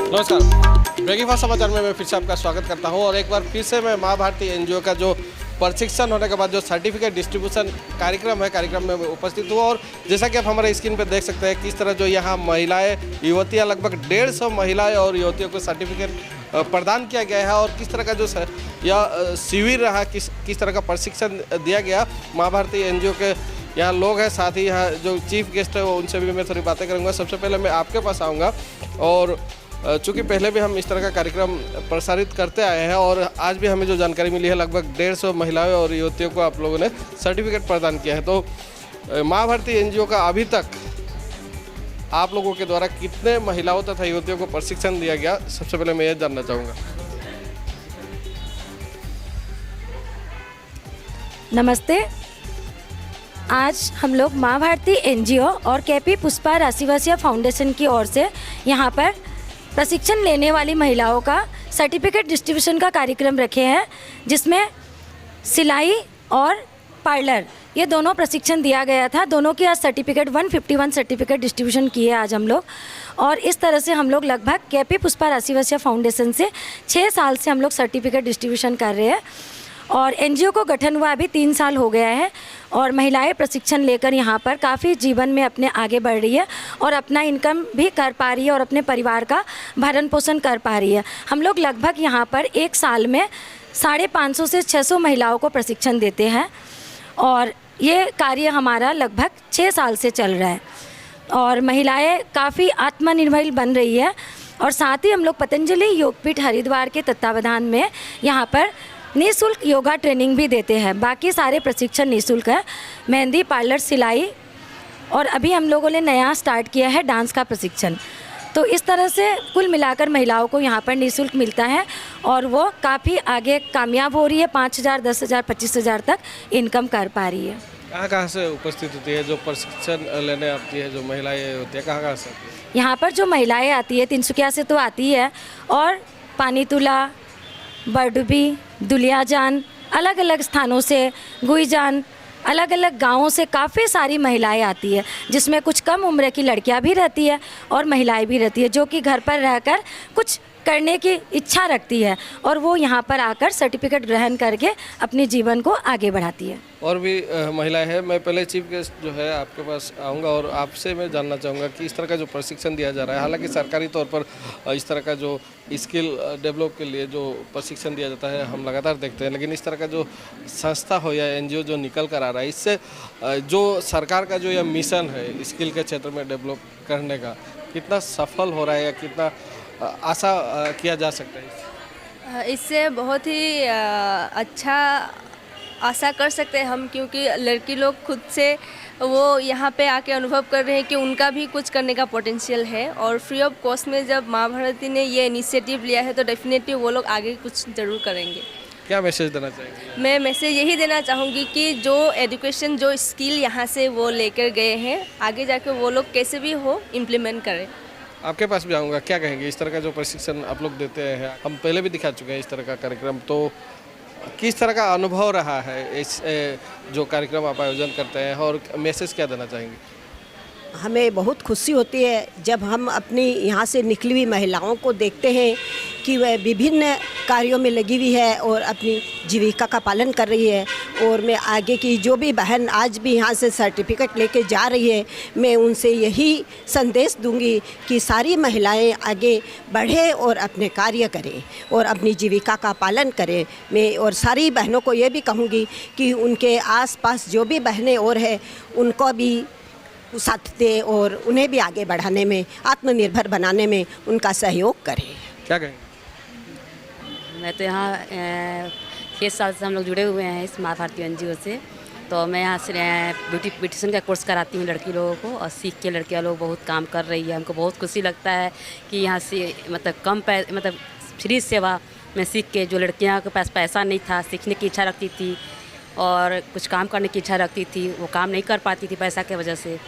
नमस्कार, ब्रेकिंग समाचार में मैं फिर से आपका स्वागत करता हूं और एक बार फिर से मैं माँ भारती एनजीओ का जो प्रशिक्षण होने के बाद जो सर्टिफिकेट डिस्ट्रीब्यूशन कार्यक्रम है, कार्यक्रम में उपस्थित हुआ। और जैसा कि आप हमारे स्क्रीन पर देख सकते हैं किस तरह जो यहाँ महिलाएं, युवतियाँ, लगभग 150 महिलाएं और युवतियों को सर्टिफिकेट प्रदान किया गया है। और किस तरह का जो यह शिविर रहा, किस तरह का प्रशिक्षण दिया गया। माँ भारती एनजीओ के यहाँ लोग हैं, साथ ही यहाँ जो चीफ गेस्ट है वो उनसे भी मैं थोड़ी बातें करूँगा। सबसे पहले मैं आपके पास आऊँगा और चूँकि पहले भी हम इस तरह का कार्यक्रम प्रसारित करते आए हैं और आज भी हमें जो जानकारी मिली है लगभग 150 महिलाओं और युवतियों को आप लोगों ने सर्टिफिकेट प्रदान किया है। तो माँ भारती एनजीओ का अभी तक आप लोगों के द्वारा कितने महिलाओं तथा युवतियों को प्रशिक्षण दिया गया, सबसे पहले मैं ये जानना चाहूँगा। नमस्ते। आज हम लोग माँ भारती एनजीओ और केपी पुष्पा राशिवासिया फाउंडेशन की ओर से यहाँ पर प्रशिक्षण लेने वाली महिलाओं का सर्टिफिकेट डिस्ट्रीब्यूशन का कार्यक्रम रखे हैं, जिसमें सिलाई और पार्लर ये दोनों प्रशिक्षण दिया गया था। दोनों की आज सर्टिफिकेट 151 सर्टिफिकेट डिस्ट्रीब्यूशन किए आज हम लोग। और इस तरह से हम लोग लगभग केपी पुष्पा राशिवासिया फाउंडेशन से 6 साल से हम लोग सर्टिफिकेट डिस्ट्रीब्यूशन कर रहे हैं और एनजीओ को गठन हुआ अभी 3 साल हो गया है और महिलाएं प्रशिक्षण लेकर यहाँ पर काफ़ी जीवन में अपने आगे बढ़ रही है और अपना इनकम भी कर पा रही है और अपने परिवार का भरण पोषण कर पा रही है। हम लोग लगभग यहाँ पर एक साल में 550 से 600 महिलाओं को प्रशिक्षण देते हैं और ये कार्य हमारा लगभग 6 साल से चल रहा है और महिलाएँ काफ़ी आत्मनिर्भर बन रही है। और साथ ही हम लोग पतंजलि योगपीठ हरिद्वार के तत्वावधान में यहाँ पर निःशुल्क योगा ट्रेनिंग भी देते हैं। बाकी सारे प्रशिक्षण निःशुल्क है। मेहंदी, पार्लर, सिलाई और अभी हम लोगों ने नया स्टार्ट किया है डांस का प्रशिक्षण। तो इस तरह से कुल मिलाकर महिलाओं को यहाँ पर निःशुल्क मिलता है और वो काफ़ी आगे कामयाब हो रही है। 5,000, 10,000, 25,000 तक इनकम कर पा रही है। कहाँ से उपस्थित होती है जो प्रशिक्षण लेने आती है, जो महिलाएं होती है, कहाँ से? यहाँ पर जो महिलाएँ आती है तिनसुकिया से तो आती है और पानीतुला, बरडुबी, दुलियाजान, अलग अलग स्थानों से, गुईजान, अलग अलग गांवों से काफ़ी सारी महिलाएं आती है, जिसमें कुछ कम उम्र की लड़कियां भी रहती है और महिलाएं भी रहती है जो कि घर पर रहकर कुछ करने की इच्छा रखती है और वो यहाँ पर आकर सर्टिफिकेट ग्रहण करके अपने जीवन को आगे बढ़ाती है। और भी महिलाएं हैं। मैं पहले चीफ गेस्ट जो है आपके पास आऊँगा और आपसे मैं जानना चाहूँगा कि इस तरह का जो प्रशिक्षण दिया जा रहा है, हालांकि सरकारी तौर पर इस तरह का जो स्किल डेवलप के लिए जो प्रशिक्षण दिया जाता है हम लगातार देखते हैं, लेकिन इस तरह का जो संस्था हो या एनजीओ जो निकल कर आ रहा है, इससे जो सरकार का जो यह मिशन है स्किल के क्षेत्र में डेवलप करने का, कितना सफल हो रहा है या कितना आशा किया जा सकता है? इससे बहुत ही अच्छा आशा कर सकते हैं हम, क्योंकि लड़की लोग खुद से वो यहाँ पे आके अनुभव कर रहे हैं कि उनका भी कुछ करने का पोटेंशियल है। और फ्री ऑफ कॉस्ट में जब माँ भारती ने ये इनिशिएटिव लिया है तो डेफिनेटली वो लोग आगे कुछ ज़रूर करेंगे। क्या मैसेज देना चाहेंगे? मैं मैसेज यही देना चाहूँगी कि जो एजुकेशन, जो स्किल यहाँ से वो लेकर गए हैं, आगे जाके वो लोग कैसे भी हो इम्प्लीमेंट करें। आपके पास भी आऊँगा, क्या कहेंगे इस तरह का जो प्रशिक्षण आप लोग देते हैं? हम पहले भी दिखा चुके हैं इस तरह का कार्यक्रम, तो किस तरह का अनुभव रहा है इस जो कार्यक्रम आप आयोजन करते हैं और मैसेज क्या देना चाहेंगे? हमें बहुत खुशी होती है जब हम अपनी यहाँ से निकली हुई महिलाओं को देखते हैं कि वह विभिन्न कार्यों में लगी हुई है और अपनी जीविका का पालन कर रही है। और मैं आगे की जो भी बहन आज भी यहाँ से सर्टिफिकेट लेके जा रही है, मैं उनसे यही संदेश दूंगी कि सारी महिलाएं आगे बढ़े और अपने कार्य करें और अपनी जीविका का पालन करें। मैं और सारी बहनों को ये भी कहूँगी कि उनके आसपास जो भी बहनें और हैं उनको भी साथ दें और उन्हें भी आगे बढ़ाने में, आत्मनिर्भर बनाने में उनका सहयोग करें। क्या कहेंगे? मैं तो यहाँ 6 साल से हम लोग जुड़े हुए हैं इस माँ भारती एनजीओ से। तो मैं यहाँ से ब्यूटिशियन का कोर्स कराती हूँ लड़की लोगों को और सीख के लड़कियाँ लोग बहुत काम कर रही है। हमको बहुत खुशी लगता है कि यहाँ से मतलब फ्री सेवा में सीख के, जो लड़कियाँ के पास पैसा नहीं था, सीखने की इच्छा रखती थी और कुछ काम करने की इच्छा रखती थी, वो काम नहीं कर पाती थी पैसा की वजह से,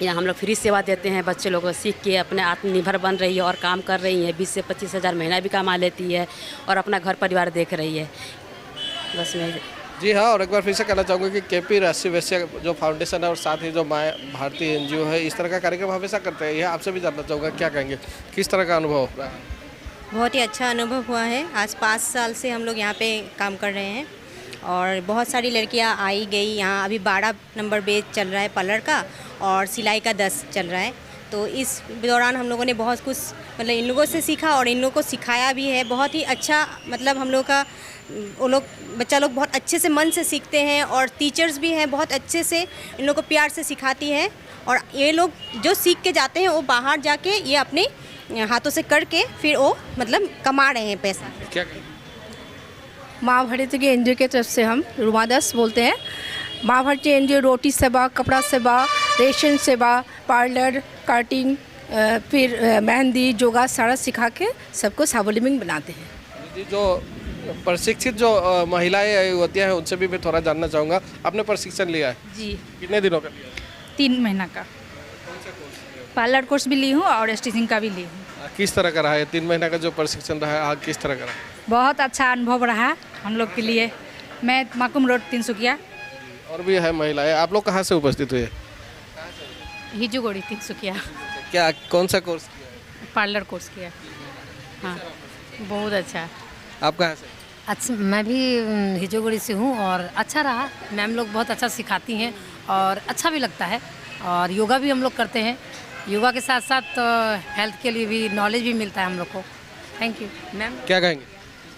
यहाँ हम लोग फ्री सेवा देते हैं। बच्चे लोगों को सीख के अपने आत्मनिर्भर बन रही है और काम कर रही है। 20 से 25 हज़ार महीना भी कमा लेती है और अपना घर परिवार देख रही है। बस मैं जी हाँ, और एक बार फिर से कहना चाहूँगा कि केपी राशि वैश्य जो फाउंडेशन है और साथ ही जो माँ भारती एनजीओ है, इस तरह का कार्यक्रम हमेशा करते हैं। यह आपसे भी जानना चाहूँगा, क्या कहेंगे, किस तरह का अनुभव रहा? बहुत ही अच्छा अनुभव हुआ है। आज 5 साल से हम लोग यहाँ पे काम कर रहे हैं और बहुत सारी लड़कियाँ आई गई यहाँ। अभी 12 नंबर बैच चल रहा है पार्लर का और सिलाई का 10 चल रहा है। तो इस दौरान हम लोगों ने बहुत कुछ मतलब इन लोगों से सीखा और इन लोगों को सिखाया भी है। बहुत ही अच्छा मतलब हम लोग का वो लोग बच्चा लोग बहुत अच्छे से मन से सीखते हैं और टीचर्स भी हैं बहुत अच्छे से इन लोगों को प्यार से सिखाती है। और ये लोग जो सीख के जाते हैं वो बाहर जाके ये अपने हाथों से करके फिर वो मतलब कमा रहे हैं पैसा। क्या माँ भारती एनजीओ की तरफ से हम रुमा दास बोलते हैं। माँ भारती एनजीओ रोटी सेवा, कपड़ा सेवा, रेशन सेवा, पार्लर, कार्टिंग, फिर मेहंदी, योगा सारा सिखा के सबको स्वावलंबी बनाते हैं। जी, जो प्रशिक्षित जो महिलाएं होती हैं उनसे भी मैं थोड़ा जानना चाहूँगा, आपने प्रशिक्षण लिया है? जी, कितने दिनों का लिया? 3 महीना का पार्लर कोर्स भी ली हूँ और स्टिचिंग का भी ली हूँ। किस तरह का रहा है 3 महीना का जो प्रशिक्षण रहा है, किस तरह का रहा? बहुत अच्छा अनुभव रहा हम लोग के लिए। मैं माकुम रोड तिनसुकिया, और भी है महिलाएं, आप लोग कहाँ से उपस्थित हुए? हिजूगोड़ी तिनसुकिया, क्या कौन सा कोर्स किया है? पार्लर कोर्स किया। हाँ, बहुत अच्छा। आप कहाँ से? अच्छा, मैं भी हिजोगढ़ी से हूँ और अच्छा रहा। मैम लोग बहुत अच्छा सिखाती हैं और अच्छा भी लगता है। और योगा भी हम लोग करते हैं। योगा के साथ साथ हेल्थ के लिए भी नॉलेज भी मिलता है हम लोग को। Thank you ma'am. क्या कहेंगे,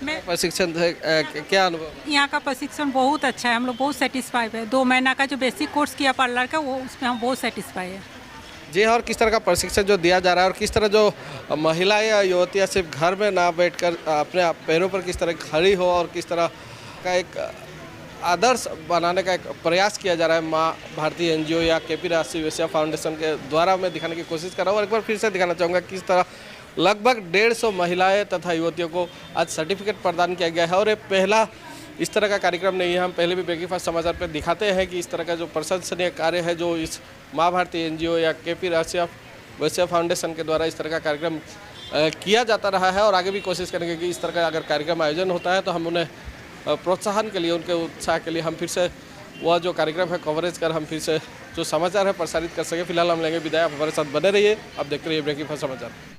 मैं प्रशिक्षण क्या अनुभव? यहाँ का प्रशिक्षण बहुत अच्छा है। हम लोग बहुत सेटिस्फाइड है। 2 महीना का जो बेसिक कोर्स किया पार्लर का, वो उसमें हम बहुत सेटिस्फाई है। जी हाँ, और किस तरह का प्रशिक्षण जो दिया जा रहा है और किस तरह जो महिलाएं या युवतियाँ सिर्फ घर में ना बैठकर अपने पैरों पर किस तरह खड़ी हो और किस तरह का एक आदर्श बनाने का एक प्रयास किया जा रहा है माँ भारती एनजीओ या केपी राशि वैश्य फाउंडेशन के द्वारा मैं दिखाने की कोशिश कर रहा हूँ। और एक बार फिर से दिखाना चाहूँगा किस तरह लगभग 150 महिलाएं तथा युवतियों को आज सर्टिफिकेट प्रदान किया गया है। और ये पहला इस तरह का कार्यक्रम नहीं है। हम पहले भी ब्रेकफास्ट समाचार पर दिखाते हैं कि इस तरह का जो प्रशंसनीय कार्य है जो इस माँ भारती एनजीओ या केपी राशि वैश्य फाउंडेशन के द्वारा इस तरह का कार्यक्रम किया जाता रहा है। और आगे भी कोशिश करेंगे कि इस तरह का अगर कार्यक्रम आयोजन होता है तो हम उन्हें प्रोत्साहन के लिए, उनके उत्साह के लिए हम फिर से वह जो कार्यक्रम है कवरेज कर हम फिर से जो समाचार है प्रसारित कर सके। फिलहाल हम लेंगे विदाई, आप हमारे साथ बने रहिए। आप देखते रहिए ब्रेकिंग फॉर समाचार।